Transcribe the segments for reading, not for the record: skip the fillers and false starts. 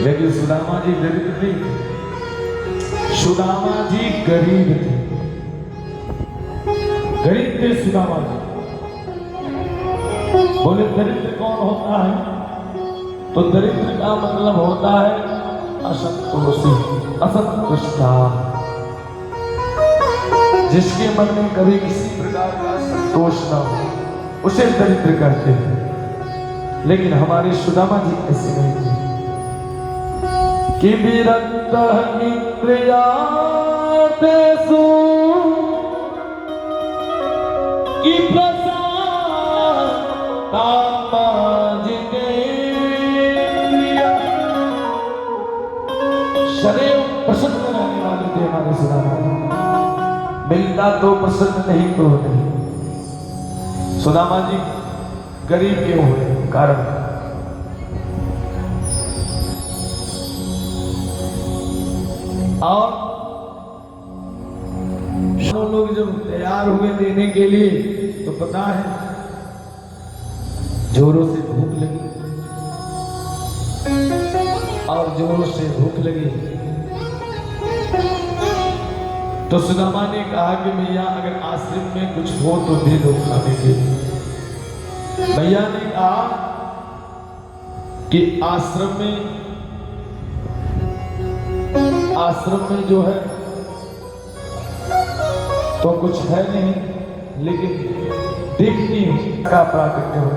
लेकिन सुदामा जी दरिद्र नहीं थे, सुदामा जी गरीब थे, गरीब थे सुदामा जी। बोले दरिद्र कौन होता है? तो दरिद्र का मतलब होता है असंतोषी, असंतुष्टा, जिसके मन में कभी किसी प्रकार का संतोष न हो उसे दरिद्र कहते हैं। लेकिन हमारे सुदामा जी ऐसे नहीं थे कि विरक्त इंद्रियातेषु कि सदैव प्रसन्न रहने वाले थे हमारे सुदामा जी। मिलता तो प्रसन्न नहीं तो नहीं। सुदामा जी गरीब क्यों हुए? कारण और लोग जब तैयार हुए देने के लिए तो पता है जोरों से भूख लगी, और जोरों से भूख लगी तो सुदामा ने कहा कि भैया अगर आश्रम में कुछ हो तो दे दो खाने के लिए। भैया ने कहा कि आश्रम में जो है तो कुछ है नहीं, लेकिन देखती हूं का प्राकट्य हो।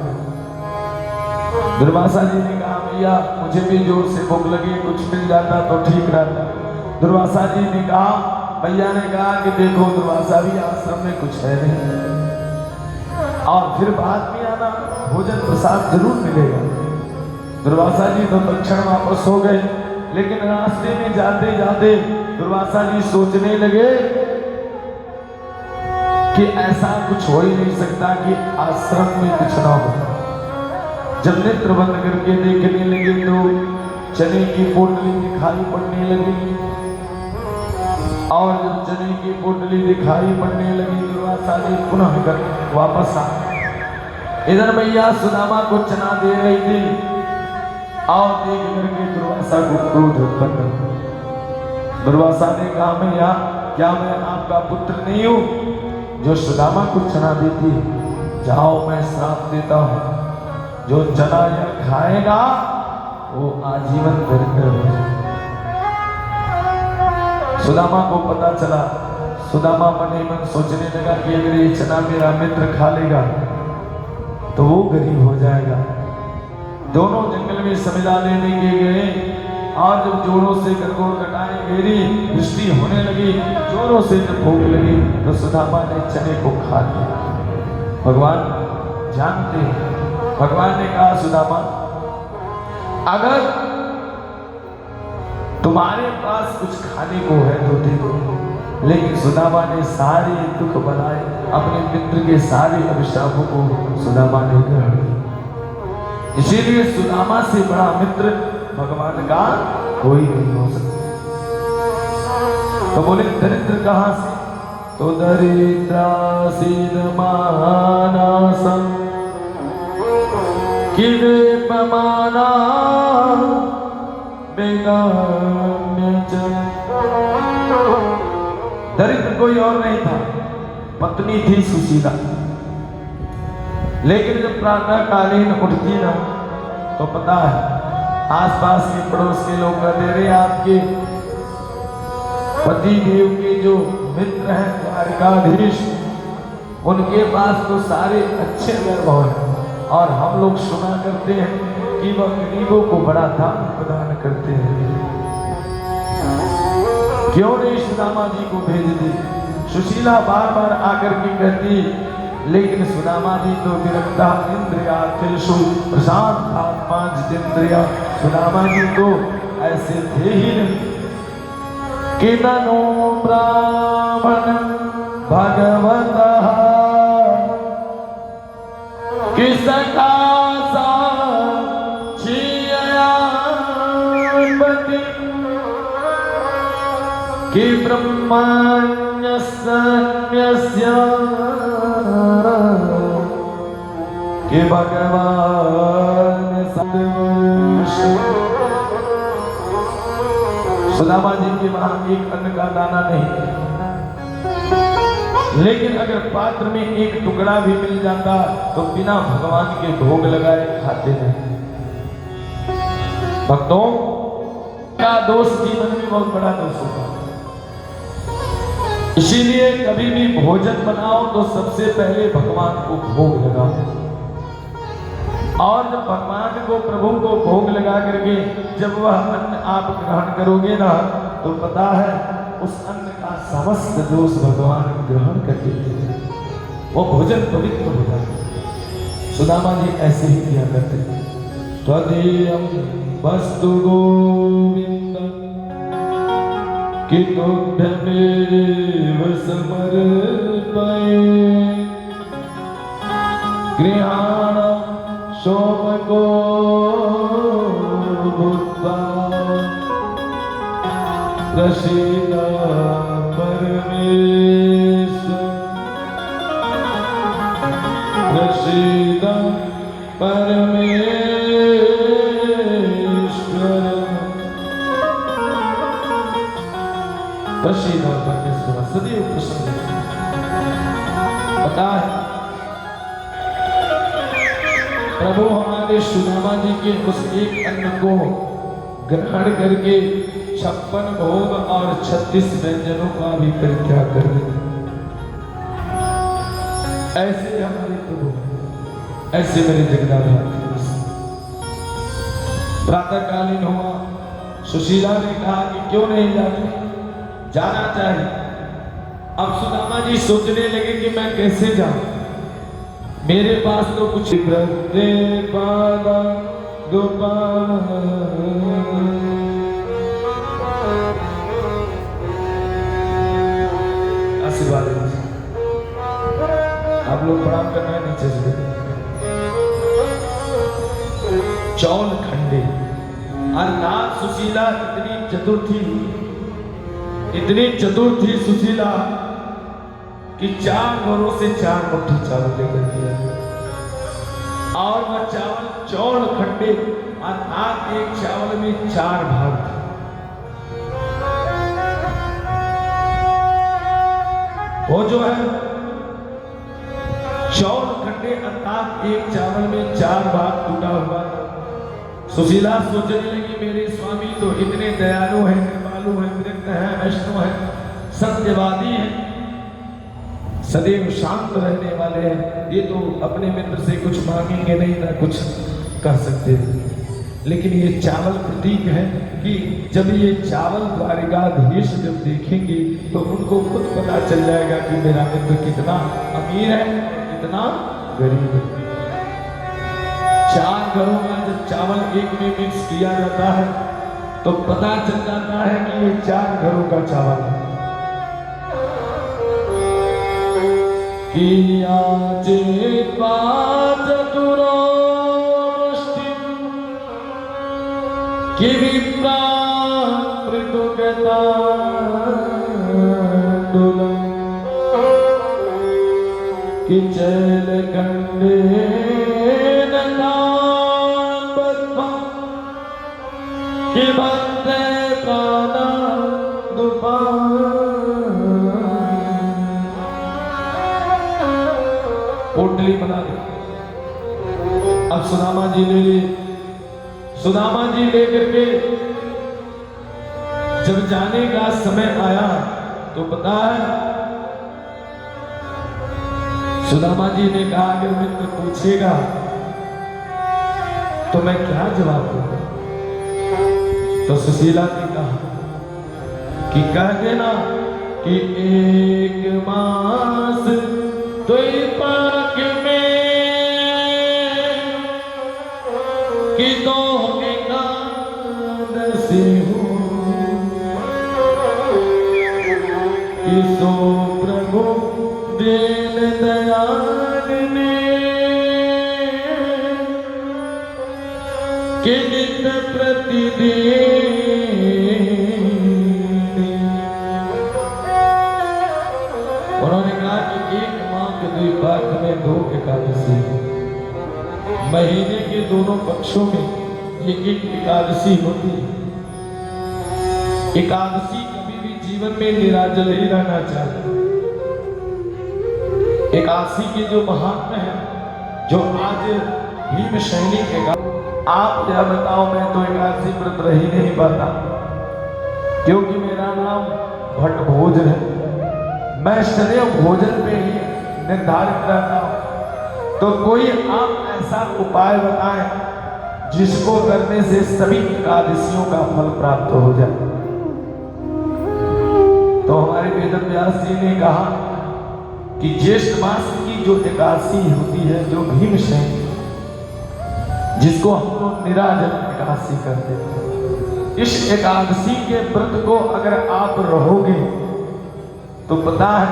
दुर्वासा जी ने कहा भैया मुझे भी जोर से भूख लगी, कुछ मिल जाता तो ठीक रहता। दुर्वासा जी ने कहा, भैया ने कहा कि देखो दुर्वासा भी आश्रम में कुछ है नहीं, और फिर बाद में आना, भोजन प्रसाद जरूर मिलेगा। दुर्वासा जी तो तत्क्षण वापस हो गए, लेकिन रास्ते में जाते जाते दुर्वासा जी सोचने लगे कि ऐसा कुछ हो ही नहीं सकता कि आश्रम में कुछ ना हो। जब नेत्र बंद करके देखने लगे तो चने की पोटली दिखाई पड़ने लगी, और जब चने की पोटली दिखाई पड़ने लगी दुर्वासा जी पुनः कर वापस आ। इधर मैया सुदामा को चना दे रही थी, और देख करके दुर्वासा को क्रोध उत्पन्न। दुर्वासा ने कहा मैया क्या मैं आपका पुत्र नहीं हूं जो सुदामा को चना देती? जाओ मैं श्राप देता हूं, जो चना यह खाएगा वो आजीवन दरिद्र हो जाएगा। सुदामा को पता चला, सुदामा मन ही मन सोचने लगा कि अगर ये चना मेरा मित्र खा लेगा तो वो गरीब हो जाएगा। दोनों जंगल में समिधा लेने के गए, और जब जोरों से गरगोर कटाए घेरी, वृष्टि होने लगी, जोरों से जब भूख लगी तो सुदामा ने चने को खा लिया। भगवान जानते हैं, भगवान ने कहा सुदामा अगर तुम्हारे पास कुछ खाने को है तो दे दो। लेकिन सुदामा ने सारे दुख बनाए, अपने मित्र के सारे अभिशापों को सुदामा ने ग्रहण किया। इसीलिए सुदामा से बड़ा मित्र भगवान का कोई नहीं हो सकता। तो बोले दरिद्र कहां से? तो दरिद्रासीन मानसम किवेपमाना दरिद्र कोई और नहीं था, पत्नी थी सुशीला। लेकिन जब प्रातः कालीन उठती ना तो पता है आसपास के पड़ोस के लोग कहते रहे आपके पति देव के जो मित्र हैं द्वारकाधीश, उनके पास तो सारे अच्छे वैभव हैं, और हम लोग सुना करते हैं कि वह गरीबों को बड़ा दान प्रदान करते हैं। क्यों नहीं सुदामा जी को भेज दी? सुशीला बार बार आकर के कहती, लेकिन सुदामा जी तो विरक्ता इंद्रियार्थेषु प्रशांतात्मा जितेंद्रिया। सुदामा जी तो ऐसे थे ही नहीं कि ननो ब्राह्मण भगवतः कि सखा साक्षियापति कि ब्रह्मण्यस्य कि भगवान सद्वंश सुदामा जी के वहां एक अन्न का दाना नहीं, लेकिन अगर पात्र में एक टुकड़ा भी मिल जाता तो बिना भगवान के भोग लगाए खाते नहीं। भक्तों का दोष जीवन में बहुत बड़ा दोष होता है। इसीलिए कभी भी भोजन बनाओ तो सबसे पहले भगवान को भोग लगाओ, और जब भगवान को प्रभु को भोग लगा करके जब वह अन्न आप ग्रहण करोगे ना तो पता है उस अन्न का समस्त दोष भगवान ग्रहण कर देते हैं, वो भोजन पवित्र हो जाता है। सुदामा जी ऐसे ही किया करते थे। त्वदीयं वस्तु गोविंद कितुभ्यमेव समर्पये गृहाण सोमको भूत्वा प्रसीद परमेश्वर प्रसीद परमेश्वर प्रसीद परमेश्वर सदैव प्रसन्न। पता है प्रभु हमारे सुदामा जी के उस एक अन्न को ग्रहण करके 56 भोग और 36 व्यंजनों का भी परित्याग कर देते। ऐसे हमारे प्रभु, ऐसे मेरे जगन्नाथ। प्रातःकालीन हुआ, सुशीला ने कहा कि क्यों नहीं जाना चाहिए। अब सुदामा जी सोचने लगे कि मैं कैसे जाऊं, मेरे पास तो कुछ पादा गोपाल। आशीर्वाद आप लोग प्रणाम करना है नीचे से। चौल खंडे और नाथ सुशीला इतनी चतुर थी सुशीला कि 4 घरों से 4 मुट्ठी चावल लेकर दिया, और वह चावल चौड़ खंडे अर्थात एक चावल में 4 भाग थे। वो जो है चौड़ खंडे अर्थात एक चावल में 4 भाग टूटा हुआ था। सुशीला सोचने लगी मेरे स्वामी तो इतने दयालु हैं, कृपालु हैं, विरक्त हैं, वैष्णव हैं, सत्यवादी हैं, सदैव शांत रहने वाले हैं, ये तो अपने मित्र से कुछ मांगेंगे नहीं ना कुछ कर सकते। लेकिन ये चावल प्रतीक है कि जब ये चावल द्वारिकाधीश जब देखेंगे तो उनको खुद पता चल जाएगा कि मेरा मित्र कितना अमीर है, कितना गरीब है। 4 घरों का जब चावल एक में मिक्स किया जाता है तो पता चल जाता है कि ये 4 घरों का चावल है। किया चेत्वा चतुरो कि विप्रा पृथुगता कि चल कंडे कि बंदे प्राणा पोटली बना दी। अब सुदामा जी ले ली, सुदामा जी लेकर के जब जाने का समय आया तो पता है सुदामा जी ने कहा अगर मित्र पूछेगा तो मैं क्या जवाब दूंगा। तो सुशीला ने कहा कि कह देना कि 1 मास तो पाक में कि 2 एकादशी हो कि सो प्रभु दीन दयाल ने कि नित्य प्रतिदिन। उन्होंने कहा कि 1 माह के 2 पाक में 2 एकादशी, महीने के दोनों पक्षों में एक एकादशी होती है। एकादशी कभी भी जीवन में निराजल ही रहना चाहिए। एकादशी के जो महात्मा है, जो आज भीम सैनिक है, आप क्या बताओ, मैं तो एकादशी व्रत रह ही नहीं पाता, क्योंकि मेरा नाम भट्टभोज है। मैं सदैव भोजन पे ही निर्धारित रहता हूं। तो कोई आप ऐसा उपाय बताएं जिसको करने से सभी एकादशियों का फल प्राप्त हो जाए। तो हमारे वेद व्यास जी ने कहा कि ज्येष्ठ मास की जो एकादशी होती है, जो भीम सैनिक, जिसको हम लोग निराजल एकादशी करते हैं, इस एकादशी के व्रत को अगर आप रहोगे तो पता है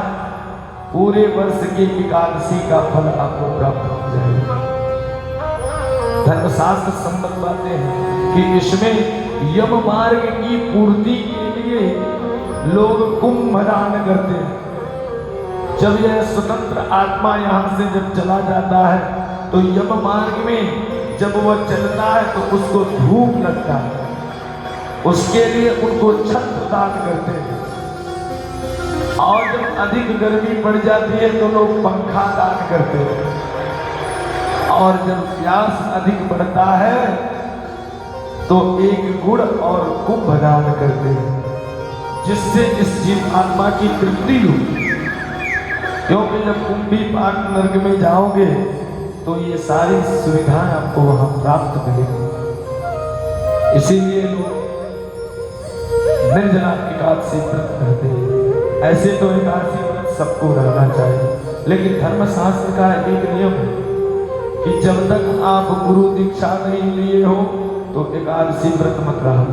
पूरे वर्ष की एकादशी का फल आपको प्राप्त हो जाएगा। धर्मशास्त्र संबंध बातें हैं कि इसमें यम मार्ग की पूर्ति के लिए लोग कुंभ दान करते हैं। जब यह स्वतंत्र आत्मा यहाँ से जब चला जाता है तो यम मार्ग में जब वह चलता है तो उसको धूप लगता है, उसके लिए उनको छत्र दान करते हैं। और जब अधिक गर्मी पड़ जाती है तो लोग पंखा दान करते हैं। और जब प्यास अधिक बढ़ता है तो एक गुड़ और कुंभ दान करते हैं, जिससे इस जीव आत्मा की तृप्ति हो। क्योंकि जब कुंभी पाक नर्क में जाओगे तो ये सारी सुविधाएं आपको वहां प्राप्त मिलेंगी। इसीलिए लोग निर्जला एकादशी व्रत करते हैं। ऐसे तो एकादशी व्रत सबको रहना चाहिए, लेकिन धर्मशास्त्र का एक नियम है कि जब तक आप गुरु दीक्षा नहीं लिए हो तो एकादशी व्रत मत रहा।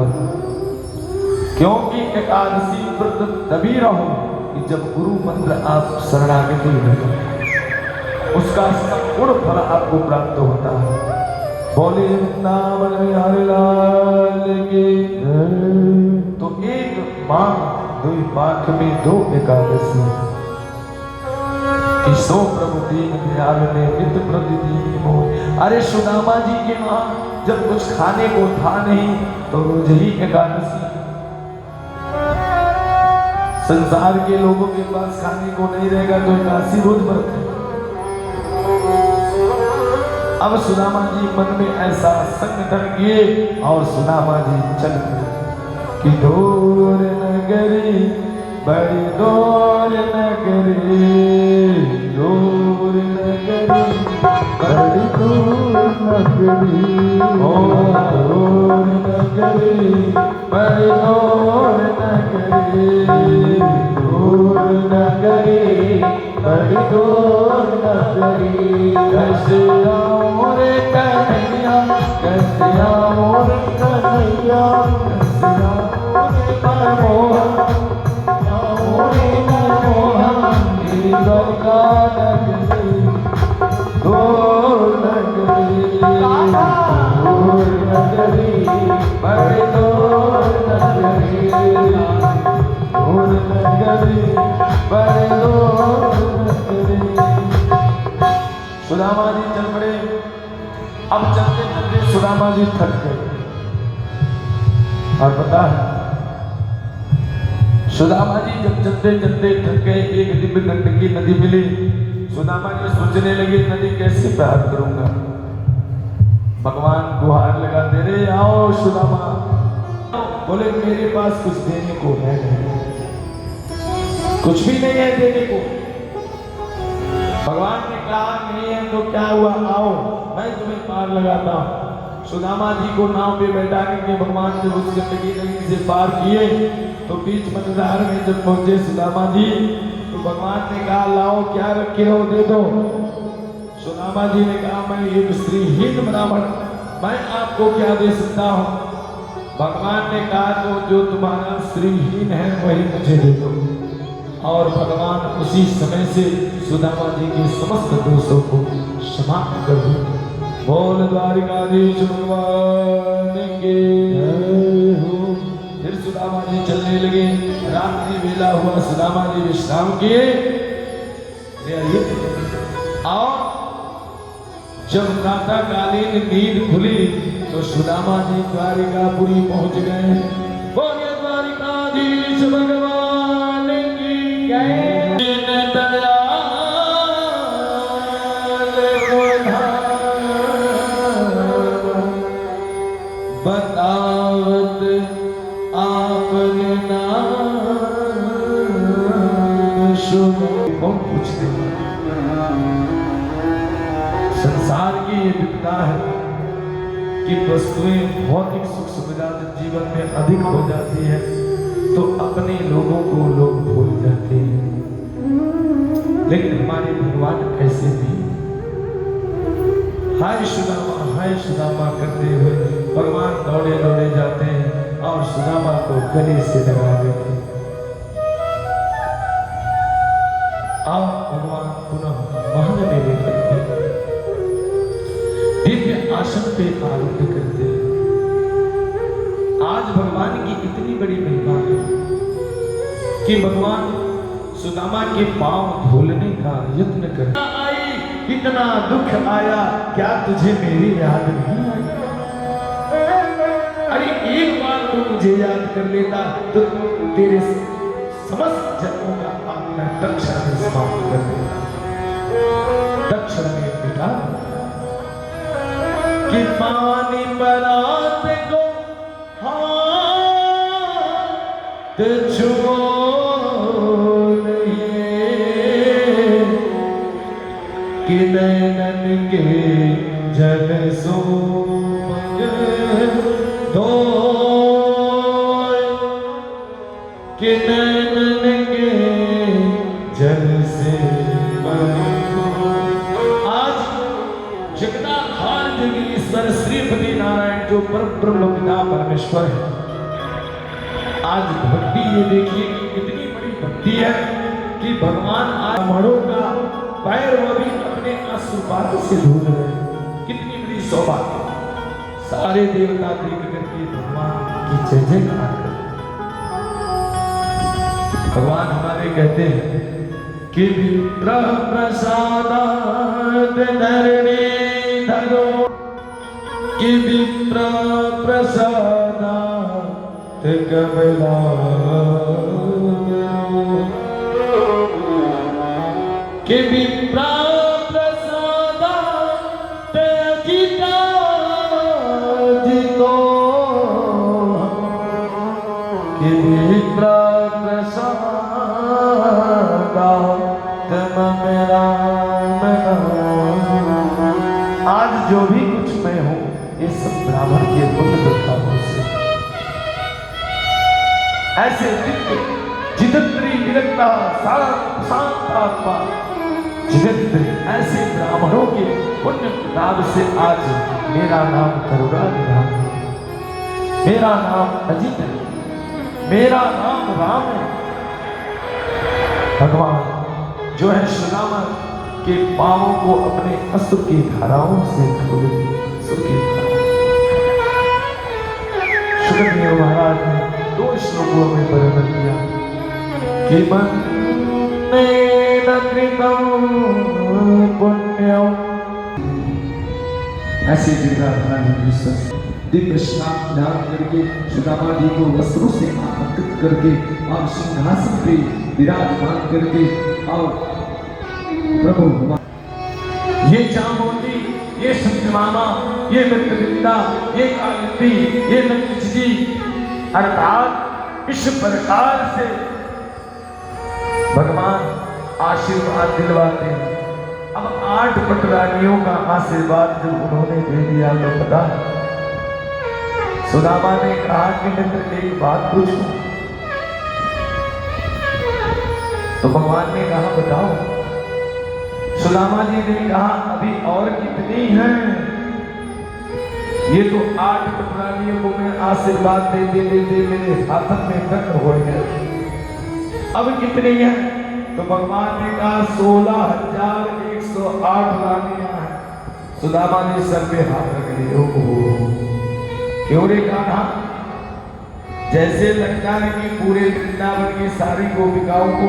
क्योंकि एकादशी व्रत तभी रहो कि जब गुरु मंत्र आप शरणागति हो, उसका संपूर्ण फल आपको प्राप्त होता है। बोले वृंदावन बिहारी लाल की। तो एक माह दुई पाठ में दो एकादशी कि सो प्रभु दीन दयाल ने नित प्रतिदीन मोह। अरे सुदामा जी के वहां जब कुछ खाने को था नहीं तो रोज ही एकादशी। संसार के लोगों के पास खाने को नहीं रहेगा तो एकादशी रोज बरते। अब सुदामा जी मन में ऐसा संगठन किए और सुदामा जी चल पड़े कि दूर नगरी बड़ी दूर नगरी, दूर नगरी बड़ी दूर नगरी, ओ दूर नगरी बड़ी दूर नगरी, दूर नगरी बड़ी दूर नगरी। कैसे आओ रे कन्हैया, कैसे आओ रे कन्हैया, कैसे आओ रे मनमोहन, आओ रे मनमोहन, मेरी द्वारिका नगरी, दूर नगरी, दूर नगरी बड़ी दूर नगरी, दूर नगरी बड़ी दूर नगरी। सुदामा जी चल पड़े। अब चलते चलते सुदामा जी थक गए। और पता है सुदामा जी जब चलते चलते थक गए, एक दिव्य गंडकी नदी मिली। सुदामा जी सोचने लगे नदी कैसे पार करूंगा। भगवान गुहार लगाते रे आओ सुदामा। बोले मेरे पास कुछ देने को है नहीं, कुछ भी नहीं है देने को। भगवान ने कहा नहीं है तो क्या हुआ, आओ मैं तुम्हें पार लगाता हूं। सुदामा जी को नाव पे बैठा करके भगवान जब उस गंडकी नदी से पार किए तो बीच मंदार में जब पहुंचे सुदामा जी तो भगवान ने कहा लाओ क्या रखे हो दे दो। सुदामा जी ने कहा मैं एक स्त्रीहीन ब्राह्मण, मैं आपको क्या दे सकता हूँ। भगवान ने कहा तो जो तुम्हारा स्त्रीहीन है वही मुझे दे दो। और भगवान उसी समय से सुदामा जी के समस्त दोषों को समाप्त कर दिया। बोल द्वारिकाधीश भगवान के। फिर सुदामा जी चलने लगे। रात्रि वेला हुआ, सुदामा जी विश्राम किए। और जब प्रातःकालीन नींद खुली तो सुदामा जी द्वारिकापुरी पहुंच गए। बोले द्वारिका भगवान की जय। बतावत आपने नाम शुभ। कौन पूछते संसार की ये विपदा है कि वस्तुएं भौतिक सुख सुविधा जीवन में अधिक हो जाती है तो अपने लोगों को लोग भूल जाते हैं। लेकिन हमारे भगवान ऐसे नहीं। हाय सुदामा करते हुए भगवान दौड़े दौड़े जाते हैं और सुदामा को गले से लगा देते हैं। और भगवान पुनः महल में लेकर के दिव्य आसन पे आरूढ़ करते हैं। आज भगवान की इतनी बड़ी महिमा है कि भगवान सुदामा के पांव धोलने का यत्न करते। आई इतना दुख आया, क्या तुझे मेरी याद नहीं आई? अरे एक बार तू मुझे याद कर लेता तो तेरे समस्त जन्मों का पाप मैं तक्षण में समाप्त कर देता, तक्षण में मिटा। कि पानी बरात को हाथ छोड़िए कि नैनन के जल सो दो, कि नैनन के जल से जगदाधार जगदीश्वर श्रीपति नारायण जो परब्रह्म पिता परमेश्वर है। आज भक्ति ये देखिए कि कितनी बड़ी भक्ति है कि भगवान ब्राह्मणों का पैर वो भी अपने आशीर्वाद से धुल रहे। कितनी बड़ी सौभाग्य। सारे देवता देख करके भगवान की जय जयकार करते। भगवान हमारे कहते हैं कि विप्र प्रसादात् धरणी धरो, कि विप्र प्रसादात् कमला, कि विप्र प्रसादात् जिता जितो, कि विप्र आज जो भी कुछ मैं हूं ये सब ब्राह्मण के पुण्य प्रभावों से। ऐसे जितंत्री निरंता शांतात्मा जितंत्री ऐसे ब्राह्मणों के पुण्य प्रभाव से आज मेरा नाम करुणा निधान है, मेरा नाम अजित है, मेरा नाम राम है। भगवान जो है सुदामा के पांवों को अपने अश्रु की धाराओं से धो दिया। सुखदेव महाराज ने 2 श्लोकों में वर्णन किया कि मन्नेन कृतं पुण्यं। ऐसे जगदाधार दिव्य स्नान धारण करके सुदामा जी को वस्त्रों से आभूषित करके और सिंहासन पे विराजमान करके और प्रभु ये चामुंडी, ये सत्यभामा, ये मित्रविंदा, ये कालिंदी, ये नंदजी, अर्थात इस प्रकार से भगवान आशीर्वाद दिलवाते हैं। अब 8 पटरानियों का आशीर्वाद जब उन्होंने दे दिया तो पता सुदामा ने कहा कि मित्र एक बात पूछूं, तो भगवान ने कहा बताओ। सुदामा जी ने कहा अभी और कितनी हैं? ये तो 8 पटरानियों को मैं आशीर्वाद दे मेरे हाथ में दंड हो गए, अब कितनी हैं? तो भगवान ने कहा 16,108 रानियां हैं। सुदामा ने सर पे हाथ रख दिए। क्यों रे कहा? जैसे लगता है कि पूरे वृंदावन की सारी गोपिकाओं को